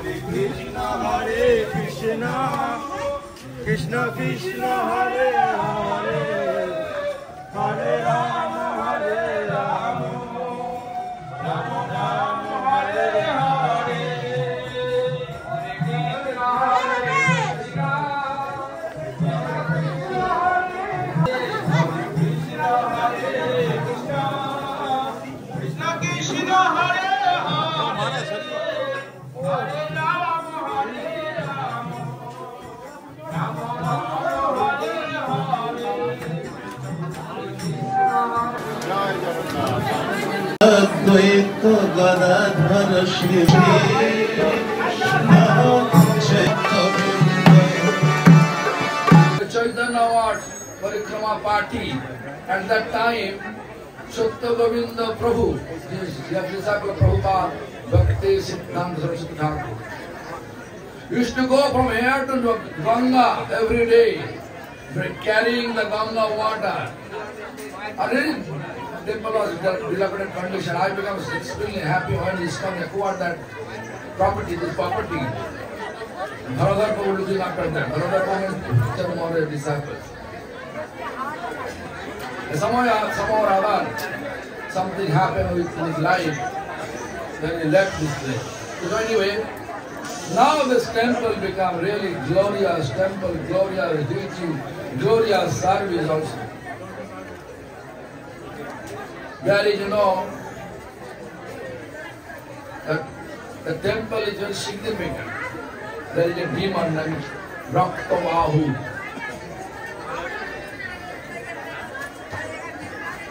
Hare Krishna, Krishna Krishna, Hare Hare, Hare Rama, Hare Rama, Rama Rama, Hare Hare, Hare Krishna, Krishna Hare Hare, Advaita Gadadhara Shri Chaitanya Wat Parikrama Party. At that time, Shukta Govinda Prabhu, his disciple Prabhupada, Bhakti Siddhanta Saraswati Thakur, used to go from here to Ganga every day, carrying the Ganga water. And temple was in dilapidated condition. I became extremely happy when ISKCON acquired that property, this property. Dharadhar Prabhu looking after that. Dharadhar Prabhu is one of his disciples. Somehow or other, something happened with his life. Then he left this place. So anyway, now this temple become really glorious temple, glorious deity, glorious service also. There is, the temple is very significant. There is a demon named Raktavahu.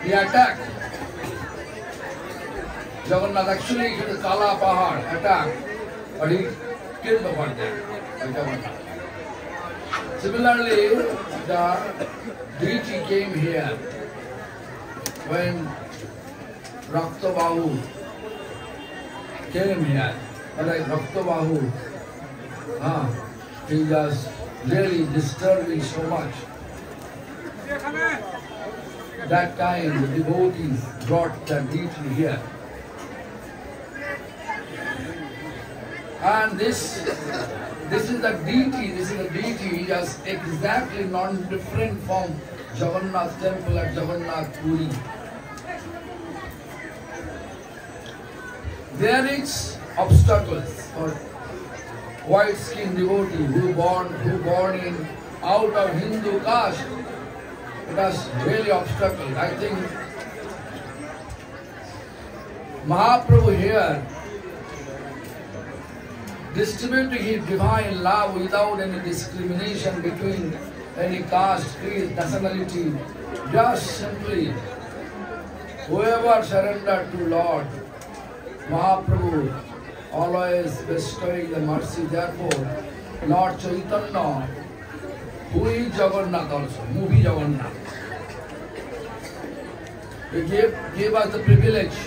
He attacked Jagannath. Actually, it is Kala Pahad attack, but he killed the one there. Similarly, the deity came here when Raktavahu came here. Like Raktavahu, he was really disturbing so much. That time the devotees brought the deity here. And this is the deity just exactly non-different from Jagannath temple at Jagannath Puri. There is obstacles for white-skinned devotee who born in out of Hindu caste. It has really obstacles. I think Mahaprabhu here distributing his divine love without any discrimination between any caste, creed, nationality. Just simply, whoever surrendered to Lord, Mahaprabhu always bestowing the mercy. Therefore, Lord Chaitanya, who is Jagannath also, movie Jagannath, he gave us the privilege.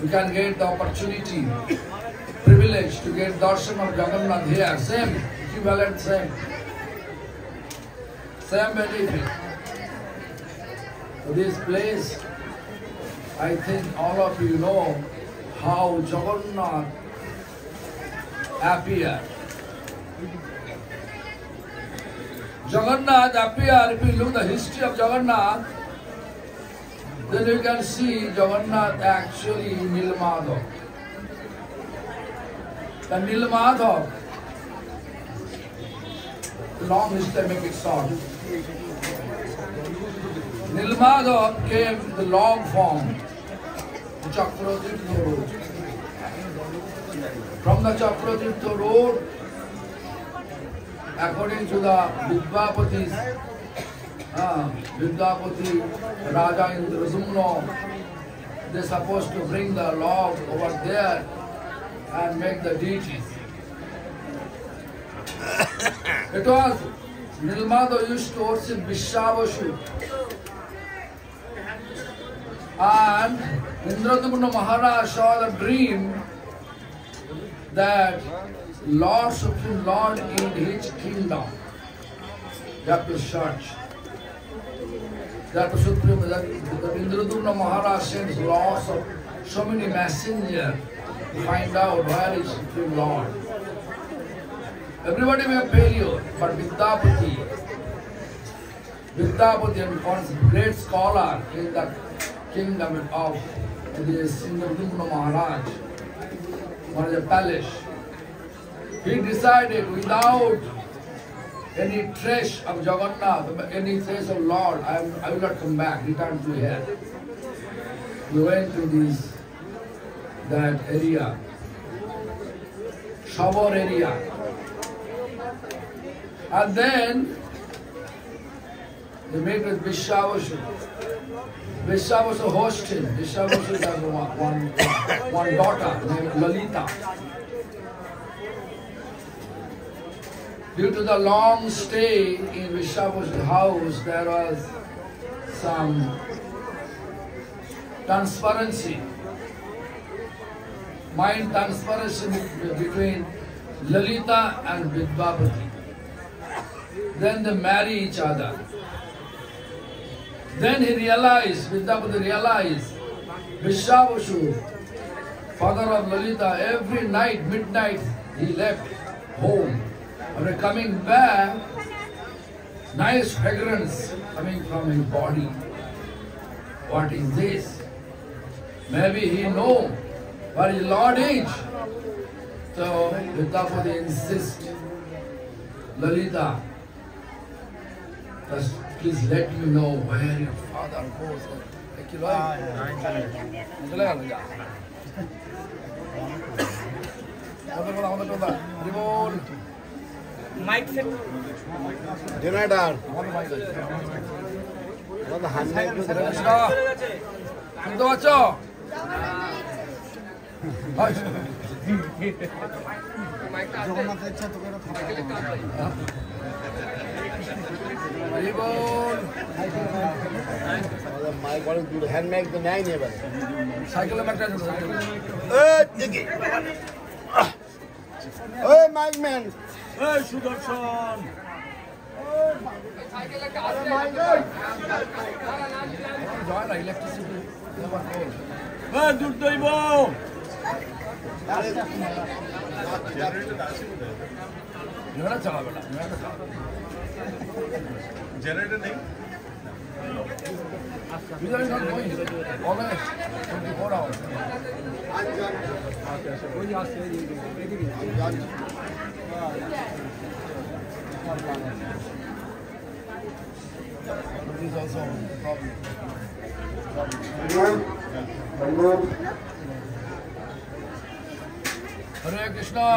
We can get the opportunity, privilege to get darshan of Jagannath here. Same, equivalent, same benefit. So this place, I think all of you know how Jagannath appeared. Jagannath appeared, if you look at the history of Jagannath, then you can see Jagannath actually Nilmadhav. The Nilmadhav, long history, make it short. Nilmadhav came in the long form, Chakratirtha road. From the Chakratirtha road, according to the Vidyapati, Raja Indrasumno, they're supposed to bring the Lord over there and make the deities. It was Nilmadhav used to worship Vishavashu. And Indradumna Maharaj saw the dream that Lord Supreme Lord in his kingdom. You have to search. That Supreme, that Indradumna Maharaj sends lots of so many messengers to find out where is Supreme Lord. Everybody may failure, but Vidyapati, and great scholar in the kingdom of the Indradumna Maharaj, one of the palace. He decided without any trace of Jagannath, any trace of Lord, I will not come back, return to here. We went to that area, Shabor area. And then they met with Vishwavasu. Vishwavasu hosted him. Vishwavasu has one daughter named Lalita. Due to the long stay in Vishwavasu's house, there was some transparency, mind transparency between Lalita and Vidyapati. Then they marry each other. Then he realized, Vidyapati realized, Vishwavasu, father of Lalita, every night, midnight, he left home. After coming back, nice fragrance coming from his body. What is this? Maybe he know what his Lord is. So Vidyapati insists, Lalita, just please let me know where your father goes. Mic set. Jonathan. শুনতে পাচ্ছ? সাইকেলে একটা mic man সুদর্শন electricity দুর্দৈব চালাবে না generator নেই is also a problem. Hare Krishna.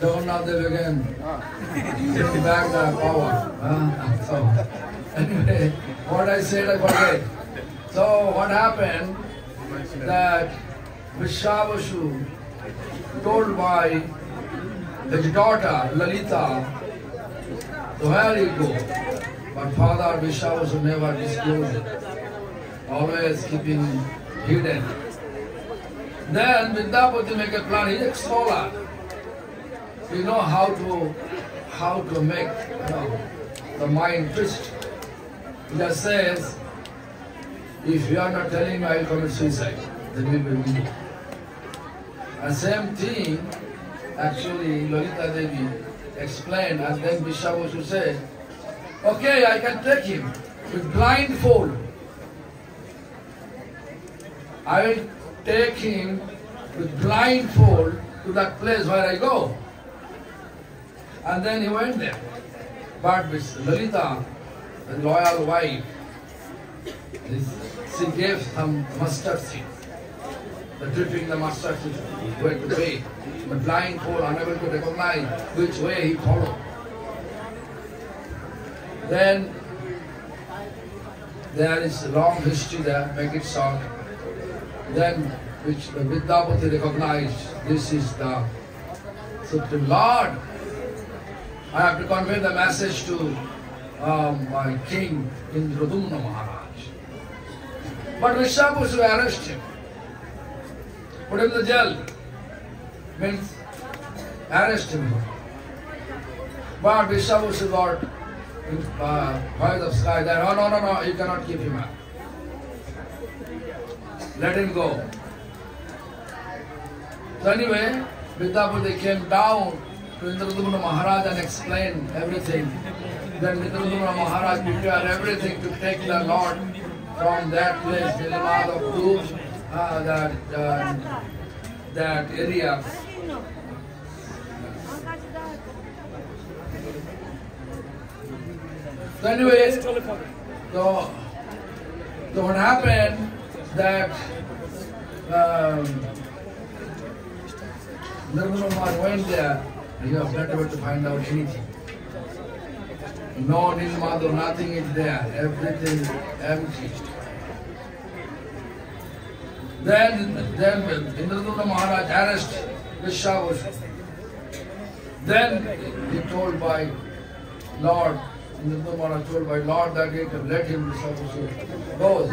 Jagannath Dev again. Take back the power. So, anyway, what I said I forget. So what happened that Vishwavasu told by his daughter Lalita, so where you go? But father Vishwavasu never disclosed it, always keeping hidden. Then Vidyapati make a plan. He's a scholar. He know how to make the mind twist. He just says, if you are not telling me, I will commit suicide. Then we will be. And same thing, actually, Lalita Devi explained, and then Vishwavasu said, okay, I can take him with blindfold. I will take him with blindfold to that place where I go. And then he went there. But with Lalita, the loyal wife, she gave some mustard seed. The dripping the mustard seed went away. The blindfold, unable to recognize which way he followed. Then there is a long history there, make it short. Then which the Vidyapati recognized, this is the Supreme Lord. I have to convey the message to my king Indradumna Maharaj. But Vishwavasu arrested him, put him in the jail. Means arrest him. But Vishwavasudha got voice of sky that, oh no, you cannot keep him up. Let him go. So anyway, Vidyapati came down to Indradumna Maharaj and explained everything. Then Indradumna Maharaj prepared everything to take the Lord from that place, Nilamada, to that area. So anyway, so what happened that Nirmala Maharaj went there, he was not able to find out anything. No Nilmado, nothing is there, everything empty. Then Indradumna Maharaj arrested Vishwavasudha. Then he told by Lord, Indradumna Maharaj told by Lord that he can let him Vishwavasudha go.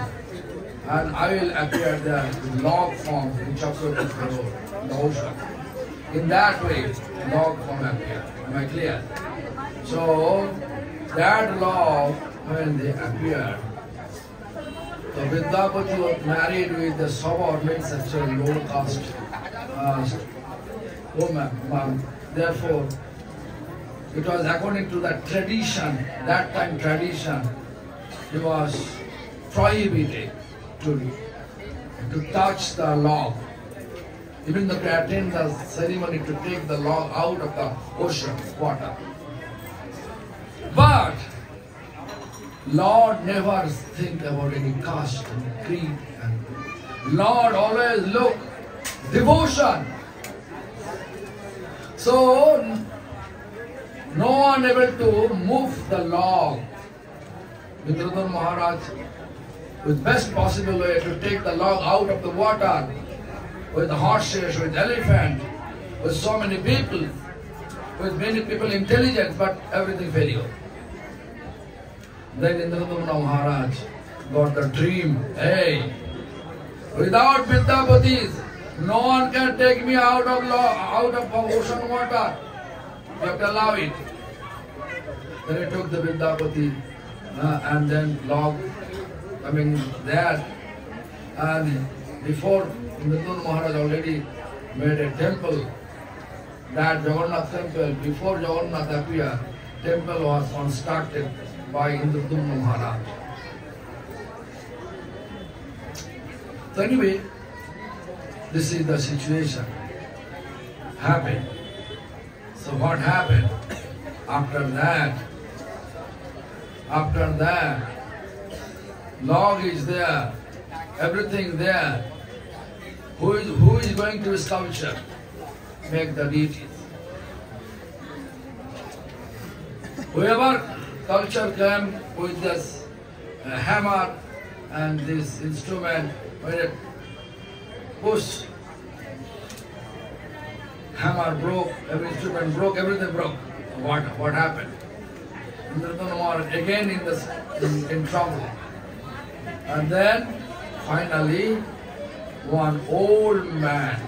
And I will appear there in log form in Chakravarti Road, in the ocean. In that way, log form appear. Am I clear? So, that log, when they appeared, so Vidyapati was married with the Sabha, means such a low caste woman. Therefore, it was according to the tradition, that time tradition, it was prohibited to touch the log. Even though to attend the ceremony to take the log out of the ocean water. But Lord never think about any caste and creed. And Lord always look devotion. So no one able to move the log. Indradumna Maharaj, with best possible way to take the log out of the water, with the horses, with elephant, with so many people, intelligent, but everything failure. Then Indradumna Maharaj got the dream, hey, without Vidyapatis, no one can take me out of ocean water. You have to allow it. Then he took the Vidyapati and then log, there. And before Indradumna Maharaj already made a temple, that Jagannath temple, before Jagannath appeared, temple was constructed by Indradumna Maharaj. So anyway, this is the situation happened. So what happened? After that, log is there, everything there. Who is going to sculpture? Make the deities. Whoever sculpture came with this hammer and this instrument, when it push, hammer broke, every instrument broke, everything broke. What happened? Indradumna Maharaj again in trouble. And then finally one old man,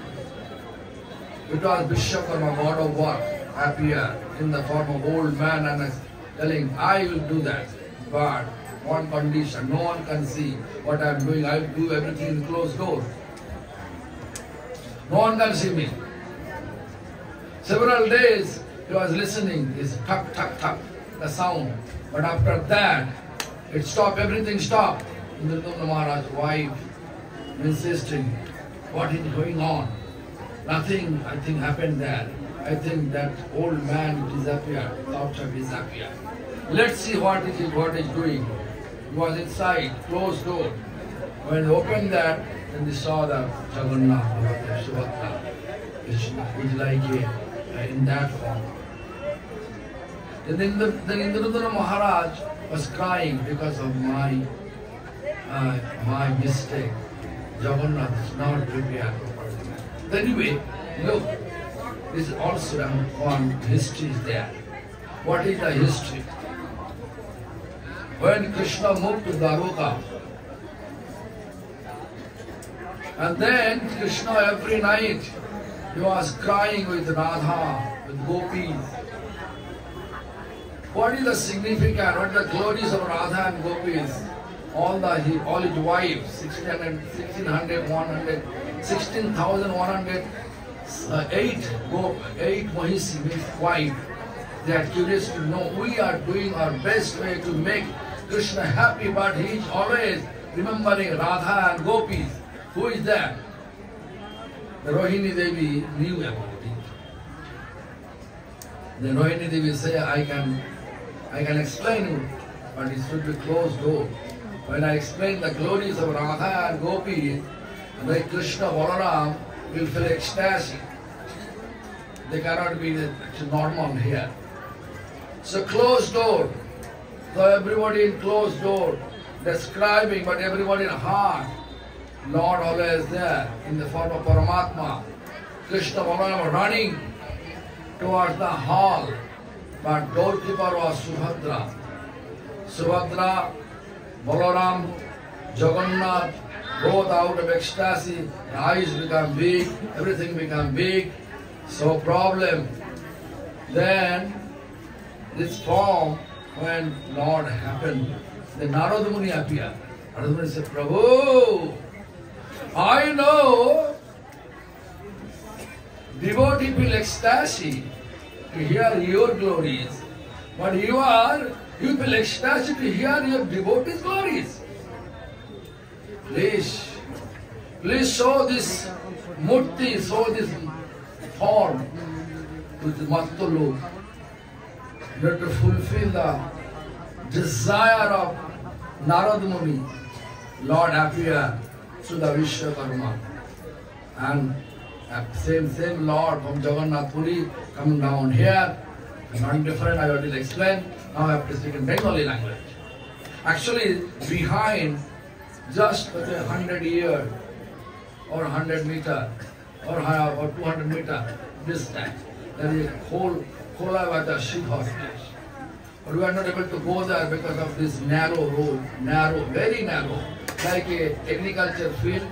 it was Vishwakarma, god of work, appeared in the form of old man and telling, I will do that, but one condition, no one can see what I am doing, I will do everything in closed door. No one can see me. Several days he was listening, this tuck, tuck, tuck, the sound. But after that, it stopped, everything stopped. Indradumna Maharaj's wife insisting, what is going on? Nothing, I think, happened there. I think that old man disappeared, sculpture disappeared. Let's see what is doing. He was inside, closed door. When they opened that, then they saw the Jagannath, Subhadra, which is like in that form. Then Indradumna Maharaj was crying because of my mistake. Jagannath is not prepared. Anyway, look, this is also one history is there. What is the history? When Krishna moved to Dwarka, and then Krishna every night He was crying with Radha, with gopis. What is the significance? What are the glories of Radha and gopis? All his wives, 16,108 Mahisi, means wife. They are curious to know. We are doing our best way to make Krishna happy, but he is always remembering Radha and gopis. Who is that? The Rohini Devi knew about it. The Rohini Devi say, I can explain you, but it should be closed door. When I explain the glories of Radha and Gopi, like Krishna Balaram will feel ecstasy. They cannot be normal here. So closed door. So everybody in closed door, describing, but everybody in heart. Lord always there in the form of Paramatma. Krishna Balaram running towards the hall, but doorkeeper was Subhadra. Subhadra, Balaram, Jagannath, both out of ecstasy, the eyes become big, everything become big, so problem. Then this form, when Lord happened, the Narada Muni appeared. Narada Muni said, Prabhu, I know devotee feel ecstasy to hear your glories, but you feel ecstasy to hear your devotees' glories. Please show this murti, show this form to the Mattulu. You have to fulfill the desire of Narada Muni. Lord appeared to the Vishwakarma. And same Lord from Jagannath Puri coming down here. Not different, I already explained. Now I have to speak in Bengali language. Actually, behind just 100 years or 100 meter or 200 meter distance, there is a whole Kolavata Shidhar place. But we are not able to go there because of this narrow road, very narrow, like a agriculture field,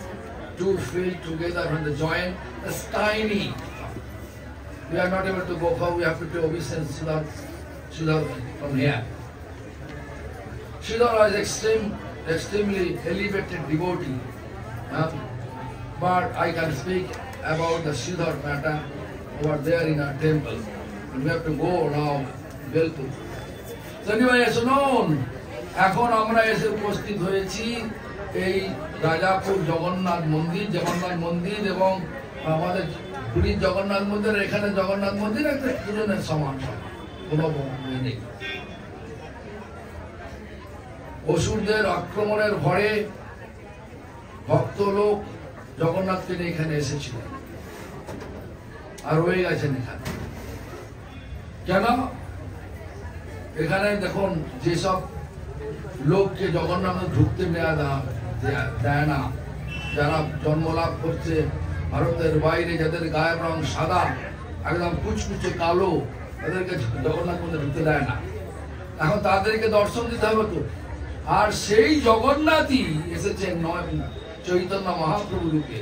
two fields together from the joint, it's tiny. We are not able to go far, we have to take obeisance from here. Sridhar was extremely elevated devotee. But I can speak about the Sridhar matter over there in our temple. And we have to go now, Belpur. So anyway, শুনুন, এখন আমরা এসে উপস্থিত হয়েছি এই রাজাপুর জগন্নাথ মন্দির এবং আমাদের পুরীর জগন্নাথ মন্দির, এখানে জগন্নাথ মন্দির একটা দুজনের সমান কোনো নেই। অসুরদের আক্রমণের ভয়ে ভক্ত লোক জগন্নাথকে নিয়ে এখানে এসেছিলেন আর রয়ে গেছেন এখানে। কেন? এখানে দেখুন যেসব লোককে জগন্নাথ ঢুকতে দেয় না, যারা জন্মলাভ করছে ভারতের বাইরে, যাদের গায়ের রং সাদা একদম কুচকুচে কালো, তাদেরকে জগন্নাথ মন্দিরে ঢুকতে দেয় না। এখন তাদেরকে দর্শন দিতে হবে তো। আর সেই জগন্নাথই এসেছেন চৈতন্য মহাপ্রভু রূপে।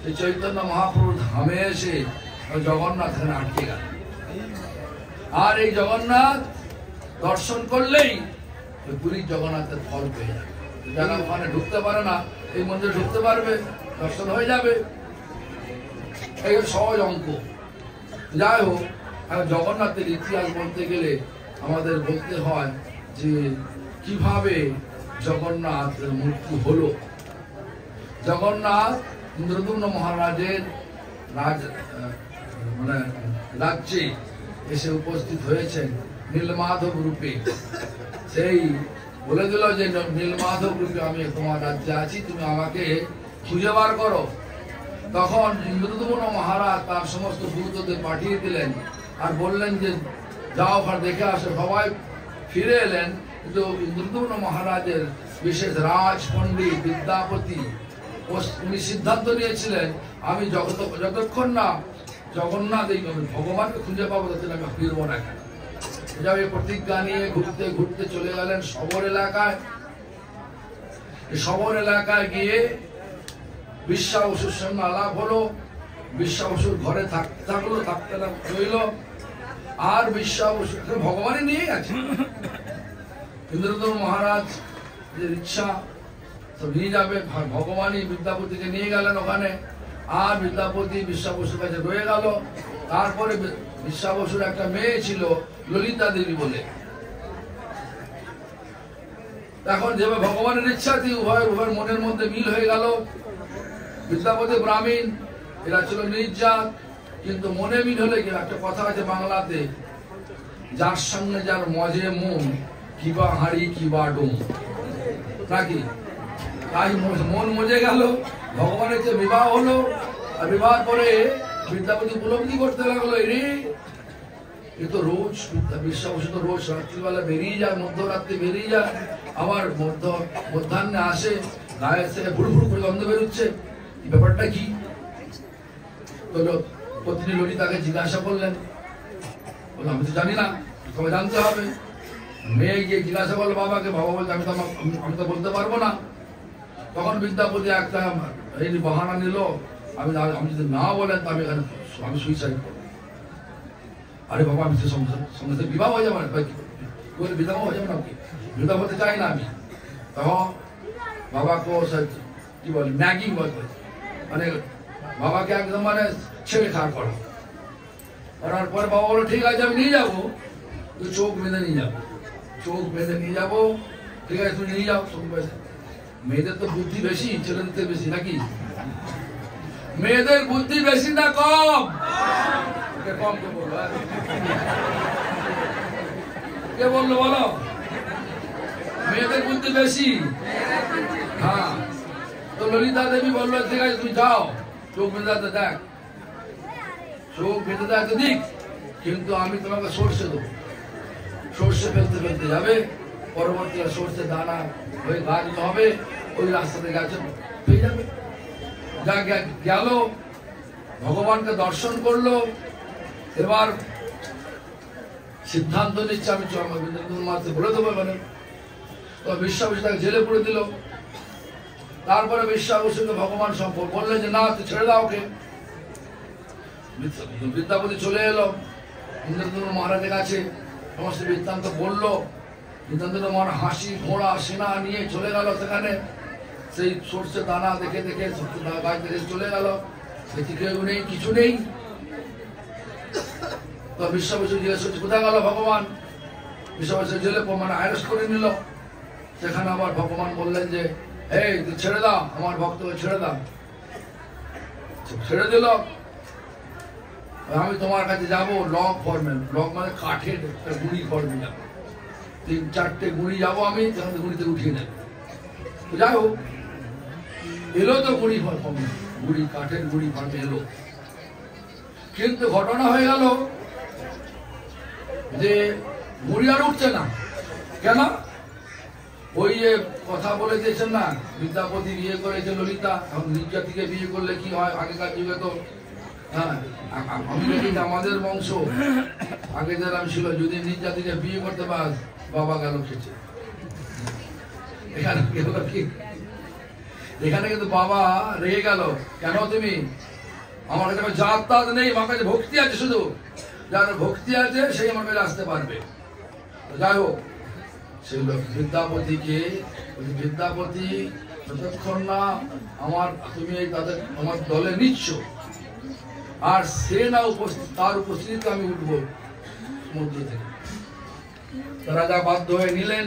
সেই চৈতন্য মহাপ্রভু ধামে এসে জগন্নাথ এখানে আটকে গেল। আর এই জগন্নাথ দর্শন করলেই পুরীর জগন্নাথের ফল পেয়ে যাবে। যারা ওখানে ঢুকতে পারে না, এই মন্দিরে ঢুকতে পারবে, দর্শন হয়ে যাবে। এই সহজ অঙ্ক। যাই হোক, জগন্নাথের ইতিহাস বলতে গেলে আমাদের বলতে হয় যে কিভাবে জগন্নাথ মৃত্যু হলো। জগন্নাথ ইন্দ্রদুম্ন মহারাজের রাজ্যে এসে উপস্থিত হয়েছেন নীলমাধব রূপে। সেই বলে দিল যে নীলমাধব রূপে আমি তোমার রাজ্যে আছি, তুমি আমাকে খুঁজে বার করো। তখন ইন্দ্রদুম্ন মহারাজ তার সমস্ত দূতদের পাঠিয়ে দিলেন আর বললেন যে যাও ওখানে দেখে আসো। সবাই ফিরে এলেন, কিন্তু ইন্দ্রদুম্ন মহারাজের বিশেষ রাজ পণ্ডিত বিদ্যাপতি উনি সিদ্ধান্ত নিয়েছিলেন আমি যতক্ষণ না জগন্নাথ এই ভগবানকে খুঁজে পাবো ততদিন আমি ফিরবো না। কেন যাবে প্রতিজ্ঞা নিয়ে ঘুরতে ঘুরতে চলে গেলেন শবর এলাকায়। শবর এলাকায় গিয়ে বিশ্বাবসুর সঙ্গে আলাপ হলো। বিশ্বাবসুর ঘরে থাকতে রইল। আর বিশ্বাবসুর ভগবানই নিয়ে গেছে। ইন্দ্রদম্ন মহারাজ যে ইচ্ছা সব নিয়ে যাবে, ভগবানই বিদ্যাপতিকে নিয়ে গেলেন ওখানে। আর বিদ্যাপতি বিশ্বাবসুর কাছে রয়ে গেল। তারপরে বিশ্বাবসুর একটা মেয়ে ছিল ললিতা দেবী বলে। এখন যেভাবে ভগবানের ইচ্ছাতে উভয়ের মনের মধ্যে মিল হয়ে গেল। বিদ্যাপতি ব্রাহ্মণ, এরা ছিল নির্জাত, কিন্তু মনে মিল হলে কি একটা কথা আছে বাংলাতে, যার সঙ্গে যার মজে মন, কিবা হাড়ি কিবা ডোম, নাকি? তাই মন মজে গেল, ভগবানের যে বিবাহ হলো। আর বিবাহ পরে বিদ্যাপতি উপলব্ধি করতে লাগলো, এ তো রোজ বিশ্বাবসু তো রোজ রাত্রিবেলা বেরিয়ে যায়, মধ্যরাত্রি বেরিয়ে যায়, আবার মধ্যাহ্নে আসে, গায়ের থেকে ভুড়ু ভুড়ু করে গন্ধ বেরোচ্ছে, ব্যাপারটা কি? পত্নী ললিতাকে জিজ্ঞাসা করলেন, বললাম আমি তো জানি না, তোমাকে জানতে হবে। মেয়ে গিয়ে জিজ্ঞাসা করলো বাবাকে, বাবা বলতে আমি তো বলতে পারবো না। তখন বিদ্যাপতি একটা এই বাহানা নিল, আমি যদি না বলেন তো আমি সুইসাইড করবো। আরে বাবা, আমি তো সঙ্গে বিবাহ হয়ে যাবো না, বিবাহ হয়ে যাবো না, বিবাহ হতে চাই না আমি। তখন বাবাকে কি বলে ম্যাগিং বলতে, মানে বাবাকে একদম মানে ছেড়ে খাওয়া করার পরে বাবা বলো ঠিক আছে আমি নিয়ে যাবো, তুই চোখ বেঁধে নিয়ে যাবো, চোখ বেঁধে নিয়ে যাবো, ঠিক আছে তুমি নিয়ে যাও। মেয়েদের তো বুদ্ধি বেশি, ছেলেদের বেশি, নাকি? মেয়েদের বুদ্ধি বেশি না কম? কম কে বললো? কে বললো বলো? মেয়েদের বুদ্ধি বেশি। হ্যাঁ, তো ললিতা দেবী বললো ঠিক আছে তুমি যাও, চোখ বেঁধে দেখ, চোখ বেঁধে দেখ দিক, কিন্তু আমি তোমাকে সর্ষে দেবো। সর্ষে ফেলতে ফেলতে যাবে, পরবর্তীকালে সর্ষে দানা হয়ে গাছ হবে, ওই রাস্তাতে গাছে পেয়ে যাবে। যা গেল, ভগবানকে দর্শন করলো। এবার সিদ্ধান্ত নিচ্ছে আমি বলে দেবো মানে। তো বিশ্বাবসু তাকে জেলে পুরে দিল। তারপরে বিশ্বাবসুকে ভগবান সম্পর্ক বললেন যে না, তুই ছেড়ে দাও ওকে। বিদ্যাপতি চলে এলো ইন্দ্রদম্ন মহারাজের কাছে, সমস্ত বৃত্তান্ত বললো। ইন্দ্রদম্ন মহারাজ হাসি ঘোড়া সেনা নিয়ে চলে গেল সেখানে। সেই সর্ষে দানা দেখে দেখে গাছ দেখে চলে গেল, সেটি কেউ নেই, কিছু নেই। তো বিশ্বাবসু জিজ্ঞেস করছে কোথায় গেল ভগবান? বিশ্বাবসু জেলে মানে অ্যারেস্ট করে নিল। সেখানে আবার ভগবান বললেন যে এই তুই ছেড়ে দাও, আমার ভক্তকে ছেড়ে দাও। ছেড়ে দিল। আমি তোমার কাছে যাবো লগ ফর্মে, লগ মানে কাঠের একটা গুঁড়ি ফর্মে যাবো, 3-4টে গুঁড়ি যাবো আমি, সেখানে গুঁড়িতে উঠিয়ে নেবো। যাই হোক, এলো তো গুঁড়ি ফর্মে, গুঁড়ি কাঠের গুঁড়ি ফর্মে এলো। কিন্তু ঘটনা হয়ে গেল যে গুঁড়ি আর উঠছে না। কেন? ওই কথা বলে দিয়েছেন না, বিদ্যাপতি বিয়ে করেছে ললিতা, এখন নির্যাতিকে বিয়ে করলে কি হয় আগেকার যুগে তো। হ্যাঁ, আমাদের বংশ আগে যারা ছিল, যদি নির্যাতিকে বিয়ে করতে পার, বাবা গেল খেছে। এখানে গেল কি, এখানে কিন্তু বাবা রেগে গেল, কেন তুমি আমার কাছে জাত তাত নেই, আমার কাছে ভক্তি আছে, শুধু যার ভক্তি আছে সেই আমার কাছে আসতে পারবে। যাই হোক, সেই বিদ্যাপতিকে, বিদ্যাপতি যতক্ষণ না তুমি তাদের আমার দলে নিচ্ছ আর সে না উপস্থিত, তার উপস্থিতিতে আমি উঠবো সমুদ্র থেকে। রাজা বাধ্য হয়ে নিলেন,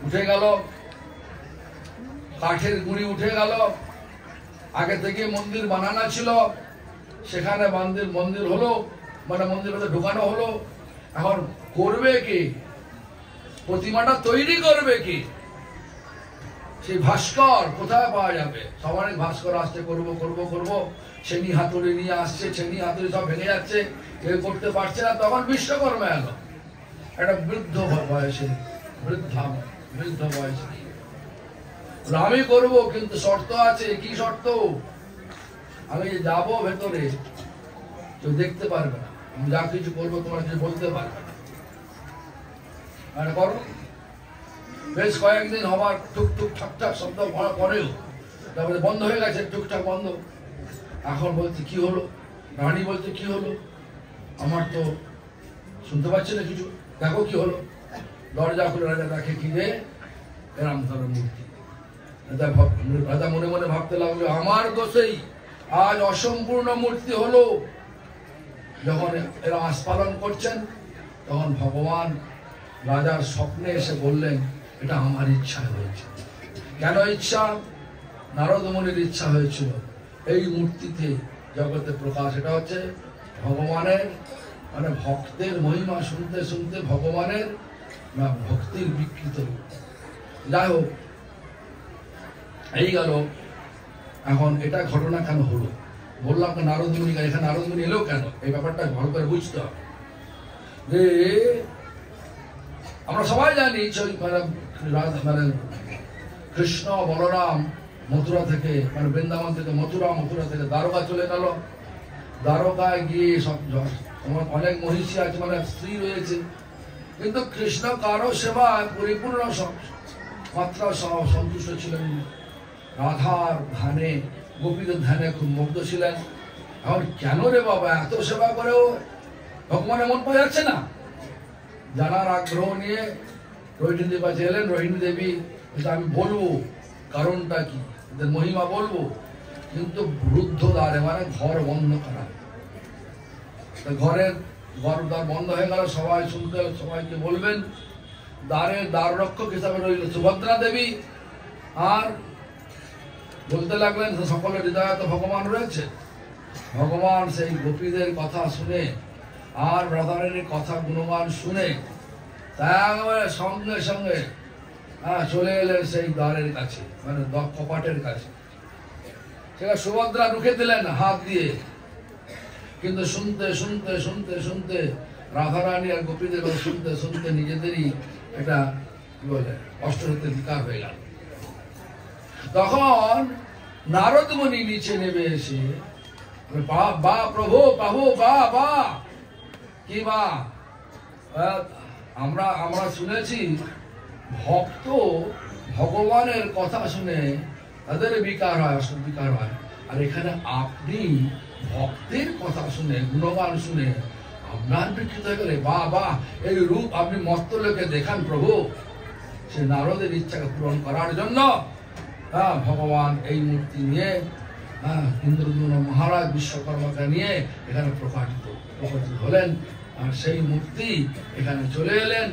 উঠে গেল, কাঠের গুঁড়ি উঠে গেল। আগে থেকে মন্দির বানানো ছিল, সেখানে মন্দির হলো, মানে মন্দির মধ্যে ঢোকানো হলো। এখন করবে কি? প্রতিমাটা তৈরি করবে কি? সেই ভাস্কর কোথায় পাওয়া যাবে? সবার ভাস্কর আসছে, করবো করবো করবো, ছেনি হাতুড়ি নিয়ে আসছে, ছেনি হাতুড়ি সব ভেঙে যাচ্ছে, কেউ করতে পারছে না। তখন বিশ্বকর্মা এলো, একটা বৃদ্ধ বয়সে, বৃদ্ধ বয়সে, আমি করবো, কিন্তু শর্ত আছে। কি শর্ত? আমি যাবো ভেতরে, কেউ দেখতে পারবে না, আমি যা কিছু করবো তোমার কিছু বলতে পারবে না, মানে করো। বেশ কয়েকদিন হবার টুকটুক ঠাকঠাক শব্দ পরেও, তারপরে বন্ধ হয়ে গেছে, টুকটাক বন্ধ। এখন বলছে কি হলো, রানী বলছে কি হলো, আমার তো শুনতে পাচ্ছি না কিছু, দেখো কি হলো। দরজা খুলে রাজা দেখে কি রে, রামধরের মূর্তি। রাজা মনে মনে ভাবতে লাগলো আমার দোষেই আজ অসম্পূর্ণ মূর্তি হলো। যখন এরা আস্পালন করছেন তখন ভগবান রাজার স্বপ্নে এসে বললেন এটা আমার ইচ্ছা হয়েছে। কেন ইচ্ছা? নারদ মুনির ইচ্ছা হয়েছিল এই মূর্তিতে জগতে প্রকাশ। এটা হচ্ছে ভগবানের মানে ভক্তের মহিমা শুনতে শুনতে ভগবানের ভক্তির বিকৃত। যাই হোক, এই গেল। এখন এটা ঘটনা কেন হলো বললাম, নারদ মুনি এখানে নারদ মুনি এলো কেন, এই ব্যাপারটা ভালো করে বুঝতে হবে। যে আমরা সবাই জানি মানে কৃষ্ণ বলরাম মথুরা থেকে মানে বৃন্দাবন থেকে মথুরা, মথুরা থেকে দ্বারকা চলে গেল। দ্বারকায় গিয়ে সব অনেক মহিষী আছে মানে স্ত্রী রয়েছে, কিন্তু কৃষ্ণ কারো সেবায় পরিপূর্ণ মাত্রা সন্তুষ্ট ছিলেন। রাধার ধ্যানে, গোপীদের ধ্যানে খুব মুগ্ধ ছিলেন। এখন কেন রে বাবা এত সেবা করেও ভগবানের মন পাওয়া যাচ্ছে না? জানার আগ্রহ নিয়ে রোহিণী দেবী কাছে এলেন। রোহিণী দেবী আমি বলবো কারণটা কি, এদের মহিমা বলবো, কিন্তু রুদ্ধ দ্বারে মানে ঘর বন্ধ করা। ঘরের দ্বার বন্ধ হয়ে গেল, সবাই শুনতে সবাইকে বলবেন। দ্বার রক্ষক হিসাবে রইল সুভদ্রা দেবী। আর বলতে লাগলেন সকলের হৃদয়ে তো ভগবান রয়েছে। ভগবান সেই গোপীদের কথা শুনে আর রাধারানীর কথা গুণগান শুনে তারপরে সঙ্গে সঙ্গে চলে এলেন সেই দ্বারের কাছে মানে কপাটের কাছে। সেটা সুভদ্রা রুখে দিলেন হাত দিয়ে, কিন্তু শুনতে শুনতে শুনতে শুনতে রাধারানী আর গোপীদের শুনতে শুনতে নিজেদেরই একটা কি বলে কষ্ট হতে বিকার হয়ে গেল। তখন নারদ মুনি নিচে নেমে এসে বা প্রভু বাহু বা কি বা আমরা শুনেছি ভক্ত ভগবানের কথা শুনে তাদের বিকার হয়, বিকার হয়। আর এখানে আপনি ভক্তের কথা শুনে গুণগান শুনে আপনার বিকৃত হয়ে গেলে বা এই রূপ আপনি মত্ত লোকে দেখান প্রভু। সে নারদের ইচ্ছাকে পূরণ করার জন্য ভগবান এই মূর্তি নিয়ে ইন্দ্রদ্যুম্ন মহারাজ বিশ্বকর্মাকে নিয়ে এখানে প্রকাশিত হলেন। আর সেই মূর্তি এখানে চলে এলেন।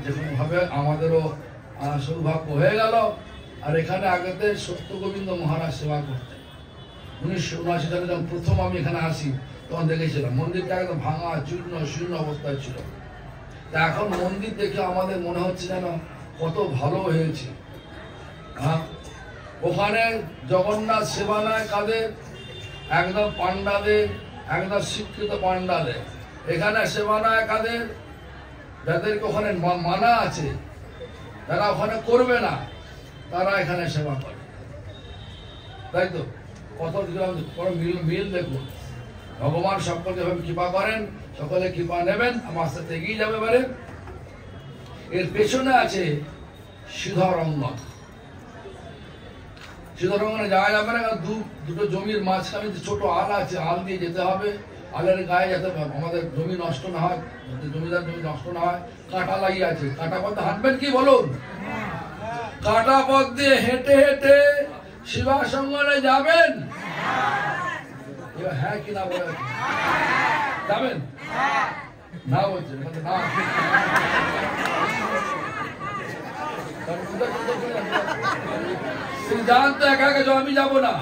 যে কোনো ভাবে আমাদেরও সৌভাগ্য হয়ে গেল। আর এখানে আগেতে সত্য গোবিন্দ মহারাজ সেবা করতেন। 1979 সালে যখন প্রথম আমি এখানে আসি তখন দেখেছিলাম মন্দিরটা একদম ভাঙা চূর্ণ শূন্য অবস্থায় ছিল। তা এখন মন্দির দেখে আমাদের মনে হচ্ছে যেন কত ভালো হয়েছে। ওখানে জগন্নাথ সেবা নয় কাদের, একদম পান্ডাদের, একদম শিক্ষিত পান্ডাদের। এখানে সেবা নয় কাদের, যাদেরকে ওখানে মানা আছে, যারা ওখানে করবে না তারা এখানে সেবা করে। তাই তো কত মিল দেখুন। ভগবান সকলকে কৃপা করেন, সকলে কৃপা নেবেন, আমার সাথে এগিয়ে যাবে পারে। এর পেছনে আছে শ্রীধরঙ্গন। শ্রীধরঙ্গনে যাওয়া যাবে না, দুটো জমির মাঝখানে ছোট আল আছে, আল দিয়ে যেতে হবে। আলের গায়ে যাতে আমাদের জমি নষ্ট না হয়, জমিদার জমি নষ্ট না হয়। কাঁটা লাগিয়ে আছে, কাঁটা পথে হাঁটবেন কি বলুন? কাঁটা পথ দিয়ে হেঁটে হেঁটে শিবাসঙ্গনে যাবেন? হ্যাঁ কি না বলে যাবেন? না বলছেন না। সিদ্ধান্ত একা একা আমি যাবো না।